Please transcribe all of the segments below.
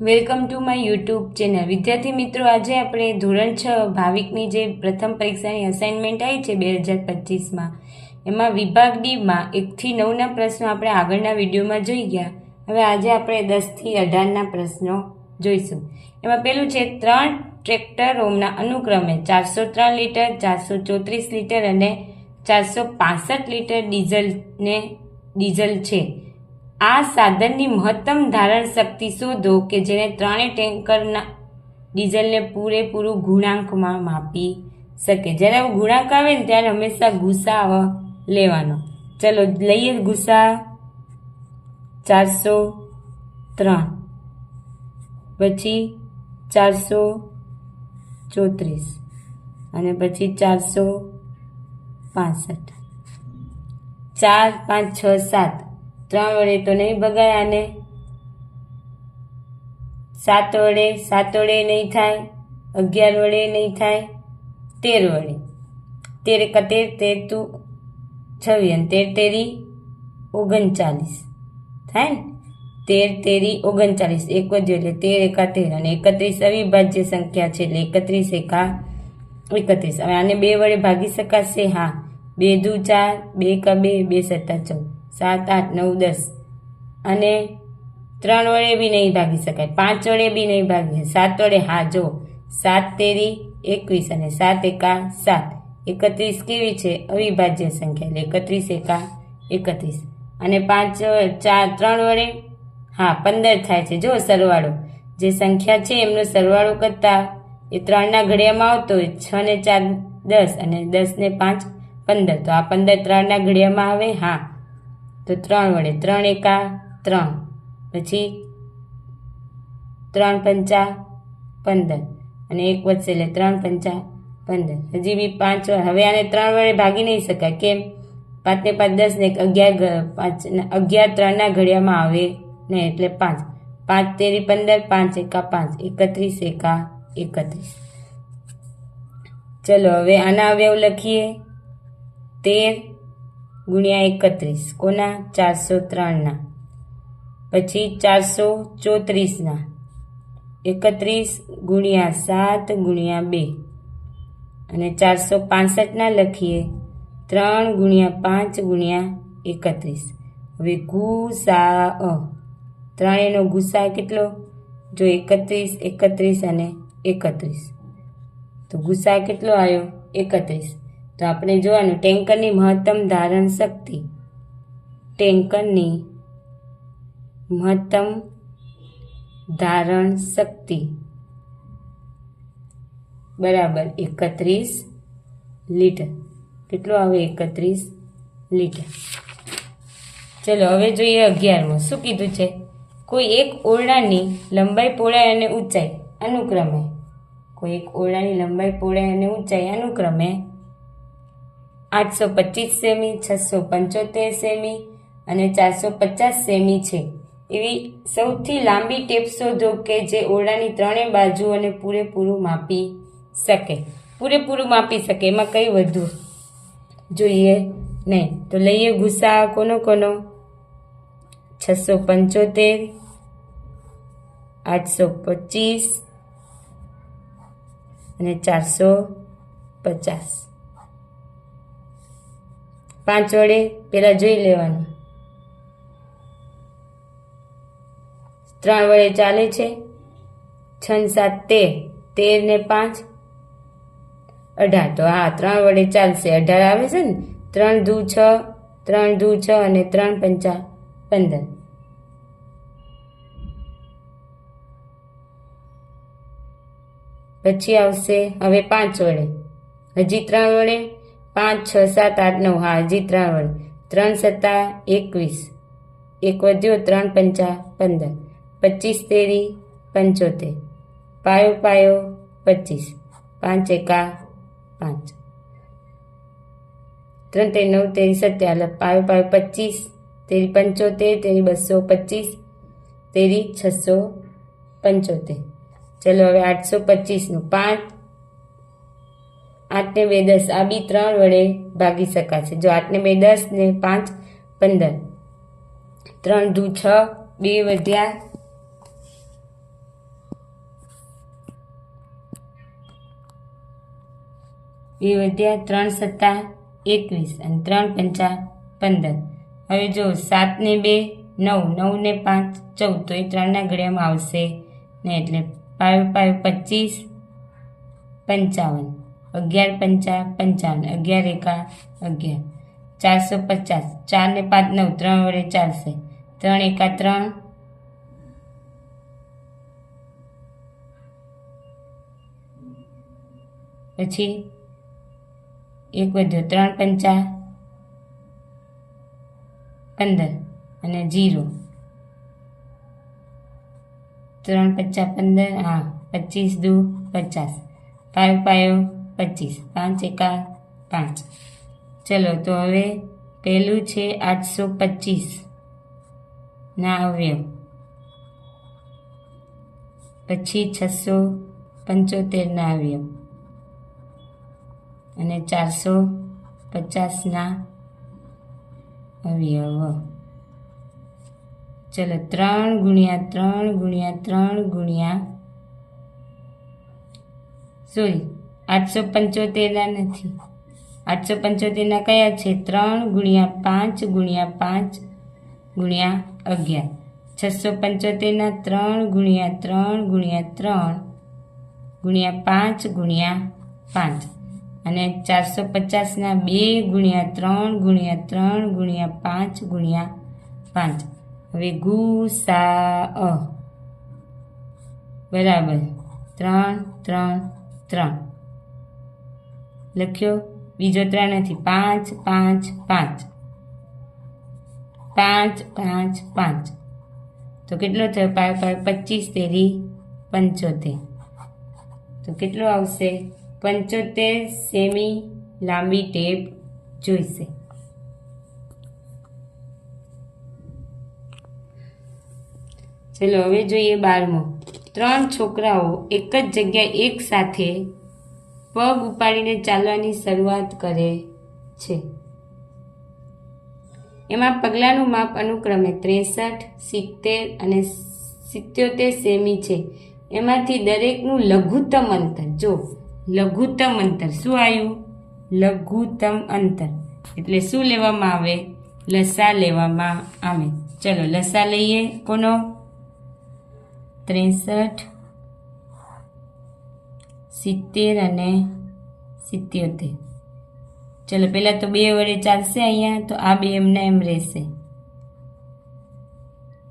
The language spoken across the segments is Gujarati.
Welcome to my YouTube channel. વિદ્યાર્થી મિત્રો, આજે આપણે ધોરણ 6 ભાવિકની જે પ્રથમ પરીક્ષાની અસાઇનમેન્ટ આવી છે 2025માં, એમાં વિભાગ ડીમાં 1 થી 9ના પ્રશ્નો આપણે આગળના વિડીયોમાં જોઈ ગયા. હવે આજે આપણે 10 થી 18ના પ્રશ્નો જોઈશું. એમાં પહેલું છે 3 ટ્રેક્ટરોના અનુક્રમે 403 લીટર, 434 લીટર અને 465 લીટર ડીઝલ છે. આ સાધનની મહત્તમ ધારણ શક્તિ શોધો કે જેને ત્રણેય ટેન્કરના ડીઝલને પૂરેપૂરું ગુણાંકમાં માપી શકે. જ્યારે ગુણાંક આવે ને ત્યારે હંમેશા ગુસા લેવાનો. ચલો લઈએ ગુસા. 403 પછી 434 અને પછી 465. 4 5 6 7 3 વડે તો નહીં ભગાય. આને 7 વડે નહીં થાય, 11 વડે નહીં થાય, 13 વડે. 13 એકા 13, 13 તું 26 અને 13 તેરી 39 થાય ને. 13 તેરી 39, એક વધ્યો એટલે 13 એકા 13 અને 31 અવિભાજ્ય સંખ્યા છે એટલે 31 એકા 31. હવે આને 2 વડે ભાગી શકાશે? હા. 2 દુ 4, 2 એકા 2, 2 સત્તા 14, 7 8 9 10 અને 3 વડે બી નહીં ભાગી શકાય, 5 વડે બી નહીં ભાગી, 7 વડે. હા જો 7 તેરી 21 અને 7 એકા 7, 31 કેવી છે? અવિભાજ્ય સંખ્યા એટલે 31 એકા 31 અને 5 4 3 વડે હા 15 થાય છે. જો સરવાળો જે સંખ્યા છે એમનો સરવાળો કરતા એ 3ના ઘડિયામાં આવતો હોય. 6 ને 4 10 અને 10 ને 5 15, તો આ 15 3ના ઘડિયામાં આવે. હા, તો 3 વડે. 3 એકા 3, પછી 3 પંચા 15 અને 1 વધશે એટલે 3 પંચા 15. હજી બી 5. હવે આને 3 વડે ભાગી નહીં શકાય. કેમ? 5 ને 5 10 ને 11 3ના ઘડિયામાં આવે ને એટલે 5. 5 તેરી 15, 5 એકા 5, 31 એકા 31. ચલો હવે આના અવયવ લખીએ. 13 ગુણ્યા 31 કોના? 403ના. પછી 434ના. 31 ગુણ્યા 7 ગુણ્યા 2 અને 465ના લખીએ. 3 ગુણ્યા 5 ગુણ્યા 31. હવે ગુસા ત્રણેયનો ગુસા કેટલો? જો 31 31 અને 31, તો ગુસા કેટલો આવ્યો? 31. તો આપણે જોવાનું ટેન્કરની મહત્તમ ધારણ શક્તિ. ટેન્કરની મહત્તમ ધારણ શક્તિ બરાબર 31 લીટર. કેટલો આવે? 31 લીટર. ચલો હવે જોઈએ 11મો. શું કીધું છે? કોઈ એક ઓરડાની લંબાઈ, પહોળાઈ અને ઊંચાઈ અનુક્રમે કોઈ એક ઓરડાની લંબાઈ, પહોળાઈ અને ઊંચાઈ અનુક્રમે 825 સેમી, 675 સેમી અને 450 સેમી છે. એવી સૌથી લાંબી ટેપ શોધો કે જે ઓરડાની ત્રણેય બાજુઓને પૂરેપૂરું માપી શકે. પૂરેપૂરું માપી શકે એમાં કઈ વધુ જોઈએ નહીં. તો લઈએ ગુસા. કોનો કોનો? 675, 825 અને 450. 5 વડે પેલા જોઈ લેવાનું. 3 વડે ચાલે છે. 6 7 13, 13 ને 5 18, તો હા 3 વડે ચાલશે. 18 આવે છે ને. 3 દુ 6, 3 દુ 6 અને 3 પંચા 15. પછી આવશે હવે 5 વડે. હજી 3 વડે 5 6 7 8 9. હા હજી 3 વડે. 3 સત્તા 21, 1 વધ્યો 3 પંચા 15, 25 તેરી 75, પાયો પાયો 25, 5 એકા 5, 3 તેરી 9 તેરી 17, પાયો પાયો 25 તેરી 75 તેરી 225 તેરી 675. ચલો હવે 825નું 5 8 ને 2 10. આ બી 3 વડે ભાગી શકાશે. જો 8 ને 2 10 ને 5 15, 3 દુ 6, 2 વધ્યા 2 વધ્યા, 3 સત્તા 21 અને 3 પંચા 15. હવે જો 7 ને 2 9, 9 ને 5 14, તો એ 3ના ઘડિયામાં આવશે ને, એટલે 5 5 25 55, 11 પંચા 55, 11 એકા 11, 450. 4 ને 5 9, 3 વડે ચાલશે, 3 એકા 3, પછી 1 વધ્યો, 3 પંચા 15 અને 0, 3 પંચા 15, હા 25 દુ 50, 5 5 25, 5 એકા 5. ચલો તો હવે પહેલું છે 825 ના અવયવ, પછી 675 ના અવયવ અને 450 ના અવયવ. ચલો 3 ગુણ્યા 3 ગુણ્યા 3 ગુણ્યા, સોરી 875 ના નથી, 875 ના કયા છે? 3 ગુણ્યા 5 ગુણ્યા 5 ગુણ્યા 11. 675 ના 3 ગુણ્યા 3 ગુણ્યા 3 ગુણ્યા 5 ગુણ્યા 5 અને 450 ના 2 ગુણ્યા 3 ગુણ્યા 3 ગુણ્યા 5 ગુણ્યા 5. હવે ગુસા બરાબર 3 3 3 લખ્યો. બીજો 3 નથી, 5 5 5 5 5 5, તો કેટલો થયો? 5 5 25 તેરી 75, તો કેટલો આવશે? 75 સેમી લાંબી ટેપ જોઈશે. ચલો હવે જોઈએ 12મો. 3 છોકરાઓ એક જ જગ્યાએ એક સાથે પગ ઉપાડીને ચાલવાની શરૂઆત કરે છે. એમાં પગલાંનું માપ અનુક્રમે 63, 70 અને 77 સેમી છે. એમાંથી દરેકનું લઘુત્તમ અંતર, જો લઘુત્તમ અંતર શું આવ્યું? લઘુત્તમ અંતર એટલે શું લેવામાં આવે? લસા લેવામાં આવે. ચલો લસા લઈએ. કોનો? 63, 70 અને 77. ચલો પહેલાં તો 2 વડે ચાલશે અહીંયા, તો આ 2 એમના એમ રહેશે.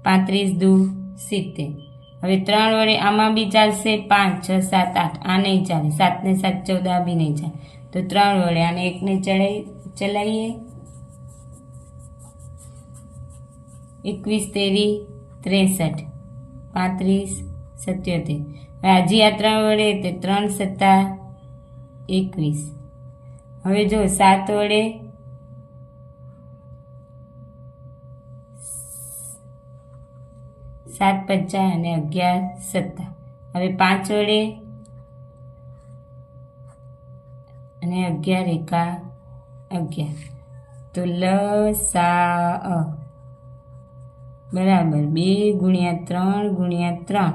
35 દુ 70. હવે 3 વડે આમાં બી ચાલશે, 5 6 7 8, આ નહીં ચાલે, 7 ને 7 14, આ બી નહીં ચાલે, તો 3 વડે આને એકને ચલાવીએ. 21 તેરી 63, 35 77. હજી આ 3 વડે, તે 3 સત્તા 21. હવે જો 7 વડે 7 પંચા અને 11 સત્તા. હવે 5 વડે અને 11 એકા 11, તો લસા બરાબર 2 ગુણ્યા 3 ગુણ્યા 3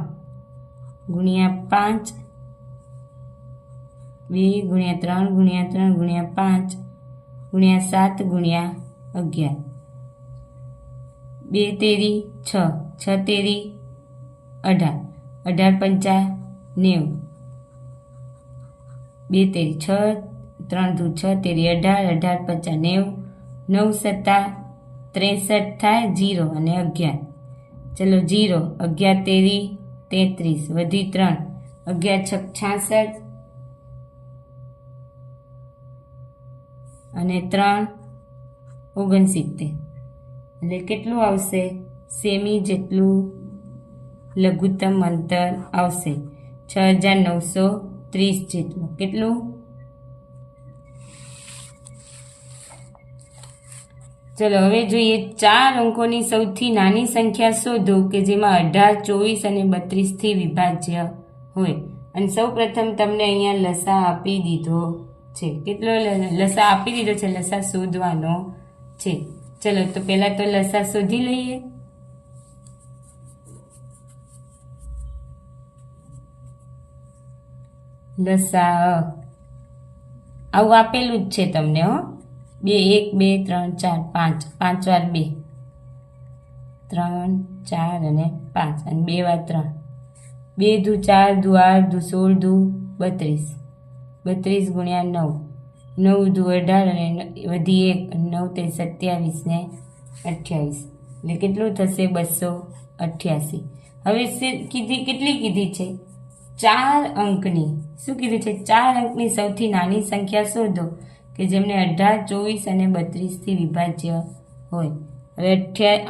ગુણ્યા 5, 2 ગુણ્યા 3 ગુણ્યા 3 ગુણ્યા 5 ગુણ્યા 7 ગુણ્યા 11. 2 તેરી 6, 6 તેરી 18, 18 પંચા 90, 2 તેરી 6, 3 દુ 6 તેરી 18, 18 પંચા 90, 9 સત્તા 63 થાય, 0 અને 11. ચલો 0, 11 તેરી 33, વધી 3, 11 છક 66 અને 3 69. એટલે કેટલું આવશે? સેમી જેટલું લઘુત્તમ અંતર આવશે, 6930 જેટલું. કેટલું? ચલો હવે જોઈએ 4 અંકોની સૌથી નાની સંખ્યા શોધો કે જેમાં 18, 24 અને 32 થી વિભાજ્ય હોય. અને સૌ પ્રથમ તમને અહીંયા લસા આપી દીધો છે. કેટલો લસા આપી દીધો છે? લસા શોધવાનો છે. ચલો તો પહેલા તો લસા શોધી લઈએ. લસા આવું આપેલું જ છે તમને હો. 2 1 2 3 4 5 5 વાર 2 3 4 અને 5 અને 2 વાર 3 2 દુ 4 દુ 8 દુ 16 દુ 32 32 ગુણ્યા 9 9 દુ 18 અને વધી 1 9 તે 27 ને 28 એટલે કેટલું થશે 288. હવે કેટલી કીધી છે 4 અંકની. શું કીધું છે 4 અંકની સૌથી નાની સંખ્યા શોધો કે જેમને 18 24 અને 32 વિભાજ્ય હોય. હવે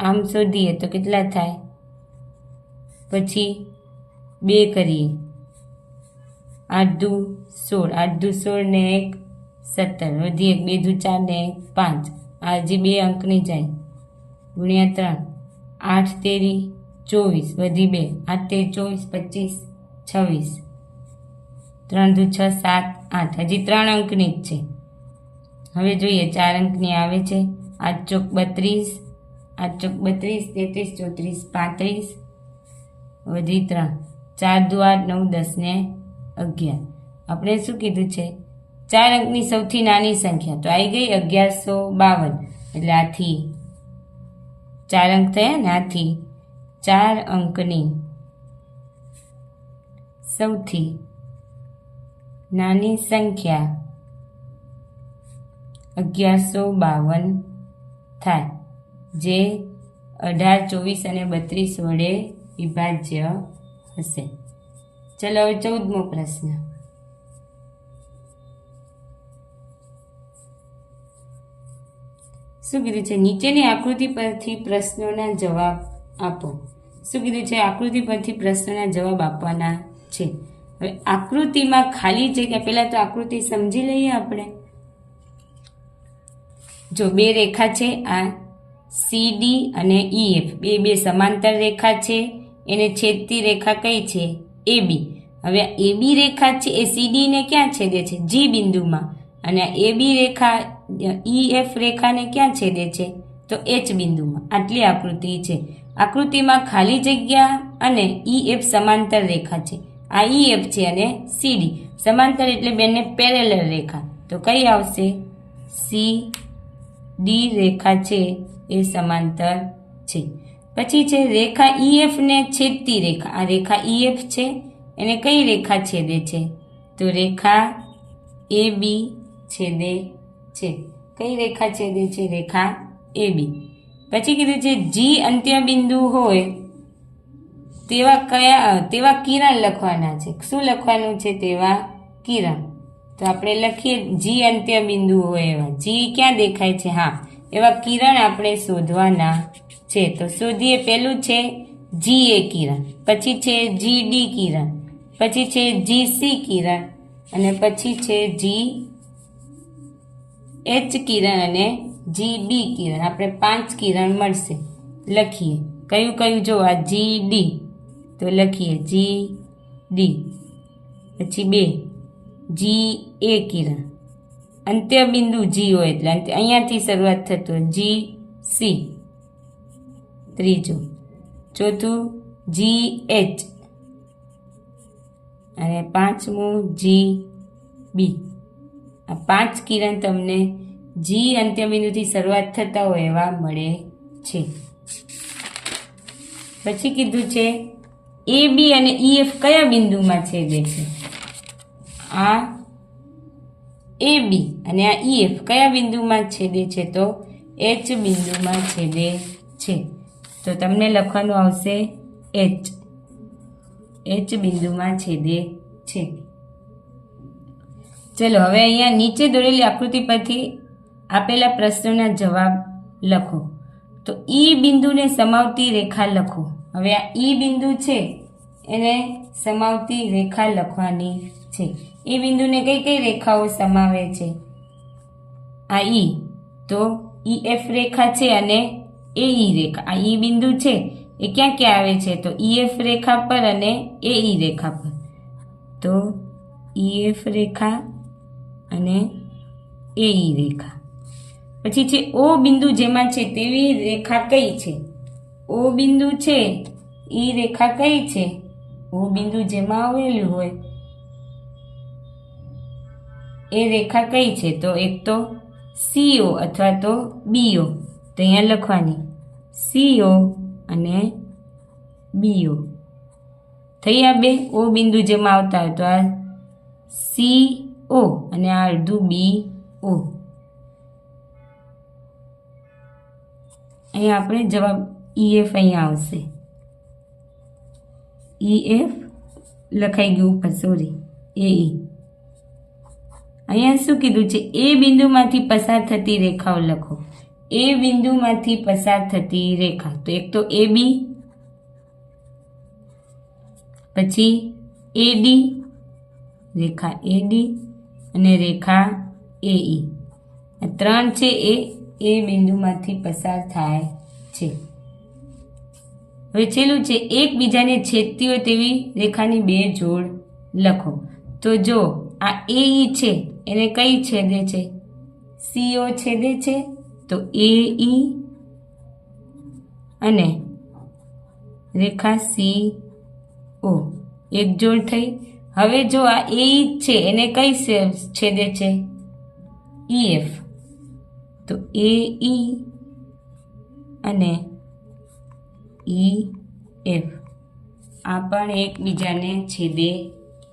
આમ શોધીએ તો કેટલા થાય, પછી 2 કરીએ 8 દુ 16 8 દુ 16 ને 1 17 વધી 1 2 દુ 4 ને 5 આ હજી 2 અંકની જાય ગુણ્યા 3 8 તેરી 24 વધી 2 8 તેરી 24 25 26 3 દુ 6 7 8 હજી 3 અંકની જ છે. હવે જોઈએ 4 અંકની આવે છે 8 ચોક 32 8 ચોક 32 33 34 35 વધી 3 4 દુ 8 9 10 ને 11. આપણે શું કીધું છે 4 અંકની સૌથી નાની સંખ્યા તો આવી ગઈ 1152. એટલે આથી 4 અંક થયા ને, આથી 4 અંકની સૌથી નાની સંખ્યા 1152 થાય, જે 18 24 અને 32 વડે વિભાજ્ય હશે. ચલો હવે 14મો પ્રશ્ન. શું કીધું છે નીચેની આકૃતિ પરથી પ્રશ્નોના જવાબ આપો. શું કીધું છે આકૃતિ પરથી પ્રશ્નોના જવાબ આપવાના છે. હવે આકૃતિમાં ખાલી જગ્યા, પહેલા તો આકૃતિ સમજી લઈએ આપણે. જો 2 રેખા છે, આ CD અને EF બે સમાંતર રેખા છે, એને છેદતી રેખા કઈ છે AB. હવે આ AB રેખા છે એ CD ને ક્યાં છેદે છે G બિંદુમાં, અને આ AB રેખા EF રેખાને ક્યાં છેદે છે તો H બિંદુમાં. આટલી આકૃતિ છે. આકૃતિમાં ખાલી જગ્યા અને EF સમાંતર રેખા છે. આ EF છે અને CD સમાંતર એટલે બંને પેરેલલ રેખા, તો કઈ આવશે CD રેખા છે એ સમાંતર છે. પછી છે રેખા EF ને છેદતી રેખા. આ રેખા EF છે, એને કઈ રેખા છેદે છે તો રેખા AB છેદે છે. કઈ રેખા છેદે છે રેખા AB. પછી કીધું છે G અંત્ય બિંદુ હોય તેવા કિરણ લખવાના છે. શું લખવાનું છે તેવા કિરણ. તો આપણે લખીએ G અંત્ય બિંદુ હોય એવા. G ક્યાં દેખાય છે, હા, એવા કિરણ આપણે શોધવાના છે. તો શોધીએ. પહેલું છે GA કિરણ, પછી છે GD કિરણ, પછી છે GC કિરણ, અને પછી છે GH કિરણ અને GB કિરણ. આપણે 5 કિરણ મળશે. લખીએ કયું કયું. જો આ GD તો લખીએ GD, પછી 2 GA કિરણ, અંત્ય બિંદુ G હોય એટલે અહીંયાથી શરૂઆત થતો GC, ત્રીજું, ચોથું GH, અને 5મું GB. આ 5 કિરણ તમને G અંત્ય બિંદુથી શરૂઆત થતા હોય એવા મળે છે. પછી કીધું છે AB અને EF કયા બિંદુમાં છેદે છે. આ AB અને આ EF કયા બિંદુમાં છેદે છે તો H બિંદુમાં છેદે છે. તો તમને લખવાનું આવશે H બિંદુમાં છેદે છે. ચલો હવે અહીંયા નીચે દોરેલી આકૃતિ પરથી આપેલા પ્રશ્નોના જવાબ લખો. તો E બિંદુને સમાવતી રેખા લખો. હવે આ E બિંદુ છે એને સમાવતી રેખા લખવાની છે. E બિંદુને કઈ કઈ રેખાઓ સમાવે છે. આ E તો EF રેખા છે અને AE રેખા. આ E બિંદુ છે એ ક્યાં ક્યાં આવે છે તો EF રેખા પર અને AE રેખા પર. તો EF રેખા અને AE રેખા. પછી છે O બિંદુ જેમાં છે તેવી રેખા કઈ છે. O બિંદુ છે એ રેખા કઈ છે. O બિંદુ જેમાં આવેલું હોય એ રેખા કઈ છે? તો એક તો CO અથવા તો BO. તો અહીંયા લખવાની CO અને BO થઈ આ બે O બિંદુ જેમાં આવતા હોય તો આ CO અને આ અડધું BO. અહીંયા આપણે જવાબ EF અહીંયા આવશે. EF લખાઈ ગયું ઉપર, સોરી AE. અહીંયા શું કીધું છે? એ બિંદુમાંથી પસાર થતી રેખાઓ લખો. એ બિંદુમાંથી પસાર થતી રેખા તો એક તો AB, પછી AD, રેખા AD અને રેખા AE. આ ત્રણ છે એ બિંદુમાંથી પસાર થાય છે. હવે છેલ્લું છે એકબીજાને છેદતી હોય તેવી રેખાની બે જોડ લખો. તો જો આ AE છે એને કઈ છેદે છે? CO છેદે છે તો AE અને રેખા CO એક જોડ થઈ. હવે જો આ AE છે એને કઈ છેદે છે? EF. તો AE અને EF આ પણ એકબીજાને છેદે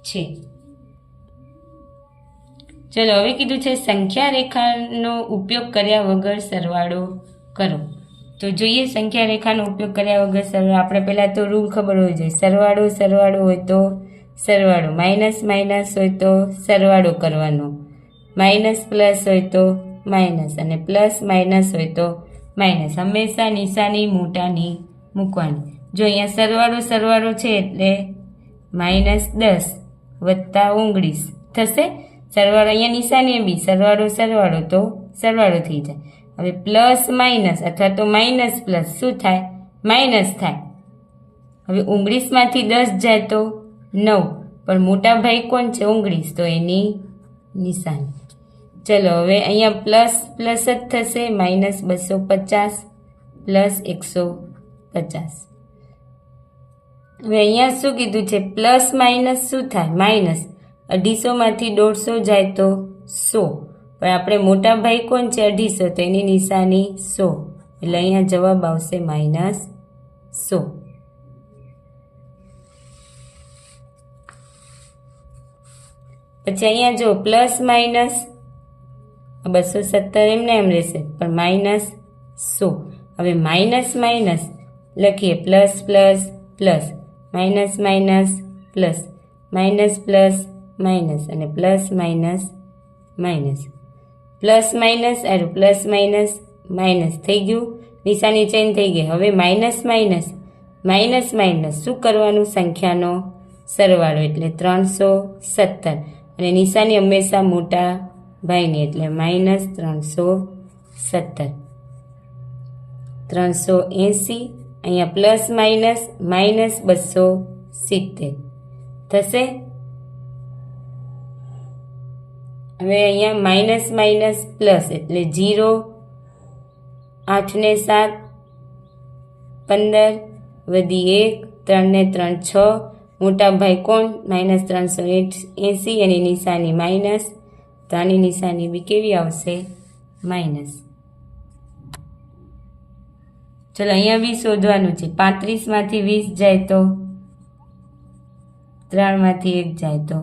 છે. ચલો હવે કીધું છે સંખ્યા રેખાનો ઉપયોગ કર્યા વગર સરવાળો કરો. તો જોઈએ સંખ્યા રેખાનો ઉપયોગ કર્યા વગર સરવાળો. આપણે પહેલાં તો રૂલ ખબર હોવી જોઈએ. સરવાળો હોય તો સરવાળો, માઇનસ હોય તો સરવાળો કરવાનો, માઇનસ પ્લસ હોય તો માઇનસ અને પ્લસ માઇનસ હોય તો માઇનસ. હંમેશા નિશાની મોટાની મૂકવાની. જો અહીંયા સરવાળો છે એટલે -10 વત્તા 19 થશે. સરવાળો અહીંયા નિશાની બી સરવાળો તો સરવાળો થઈ જાય. હવે પ્લસ માઇનસ અથવા તો માઇનસ પ્લસ શું થાય? માઇનસ થાય. હવે 19માંથી 10 જાય તો 9, પણ મોટા ભાઈ કોણ છે? 19, તો એની નિશાની. ચલો હવે અહીંયા પ્લસ જ થશે, -250 પ્લસ 150. હવે અહીંયા શું કીધું છે? પ્લસ માઇનસ શું થાય? માઇનસ. 250માંથી 150 જાય તો 100, પણ આપણે મોટા ભાઈ કોણ છે? 250, તો એની નિશાની 100, એટલે અહીંયા જવાબ આવશે -100. પછી અહીંયા જો પ્લસ માઇનસ 270 એમને એમ રહેશે, પણ -100. હવે માઇનસ લખીએ, plus plus plus, minus plus, minus plus minus અને પ્લસ માઇનસ. પ્લસ માઇનસ થઈ ગયું, નિશાની ચેન્જ થઈ ગઈ. હવે માઇનસ શું કરવાનું? સંખ્યાનો સરવાળો એટલે 370 અને નિશાની હંમેશા મોટા ભાઈની એટલે -370. 380 અહીંયા પ્લસ -270 થશે. હવે અહીંયા માઇનસ પ્લસ એટલે 0, 8 ને 7 15 વધી 1, 3 ને 3 6. મોટા ભાઈ કોણ? -380 એની નિશાની માઇનસ, તો આની નિશાની બી કેવી આવશે? માઇનસ. ચલો અહીંયા બી શોધવાનું છે. 35માંથી 20 જાય તો 3માંથી 1 જાય તો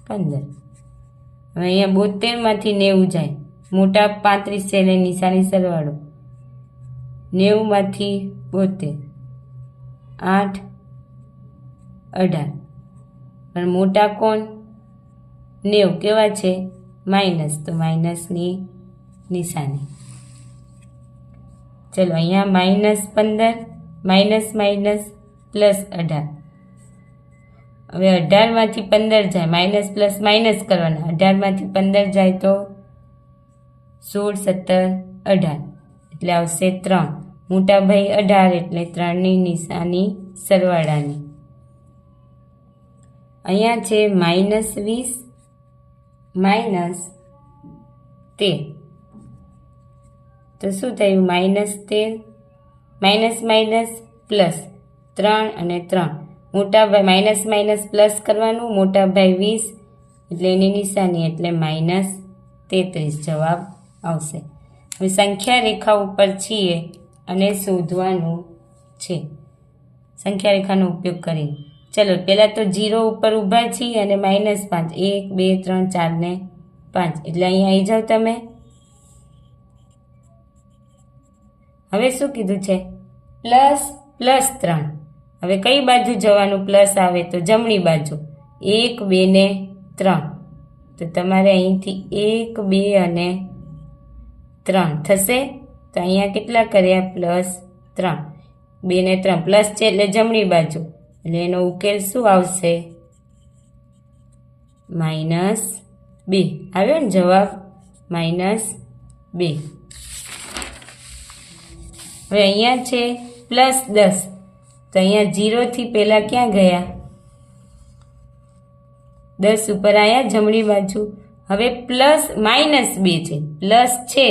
15. હવે અહીંયા 72માંથી 90 જાય, મોટા 35 છે એટલે નિશાની સરવાળો. 90માંથી 72 8, 18, પણ મોટા કોણ? 90 કેવા છે? માઇનસ, તો માઇનસની નિશાની. ચલો અહીંયા -15 પ્લસ 18. હવે 18માંથી 15 જાય, માઇનસ પ્લસ માઇનસ કરવાના. 18માંથી 15 જાય તો 16, 17, 18 એટલે આવશે 3. મોટા ભાઈ 18 એટલે 3ની નિશાની સરવાળાની. અહીંયા છે -20 -13. તો શું થયું? -13 પ્લસ 3 અને 3. મોટા ભાઈ પ્લસ કરવાનું, મોટા ભાઈ 20 એટલે એની નિશાની એટલે -20. 33 જવાબ આવશે. હવે સંખ્યા રેખા ઉપર છીએ અને શોધવાનું છે. સંખ્યા રેખાનો ઉપયોગ કરીને ચલો પહેલાં તો 0 ઉપર ઊભા છીએ અને -5 1 2 3 4 ને 5 એટલે અહીંયા આવી જાઓ તમે. હવે શું કીધું છે? ++3. હવે કઈ બાજુ જવાનું પ્લસ આવે તો જમણી બાજુ 1 2 ને 3 તો તમારે અહીંથી 1 2 અને 3 થશે. તો અહીંયા કેટલા કર્યા? +3. 2 ને 3 પ્લસ છે એટલે જમણી બાજુ એટલે એનો ઉકેલ શું આવશે? -2 આવ્યો ને જવાબ -2. હવે અહીંયા છે +10 તો અહીંયા 0 થી પહેલાં ક્યાં ગયા? 10 ઉપર આવ્યા જમણી બાજુ. હવે -2 છે પ્લસ છે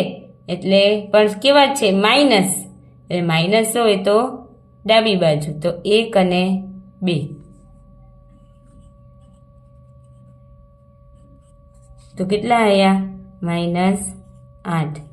એટલે પણ કેવા છે? માઇનસ એટલે માઇનસ હોય તો ડાબી બાજુ તો 1 અને 2 તો કેટલા આવ્યા? -8.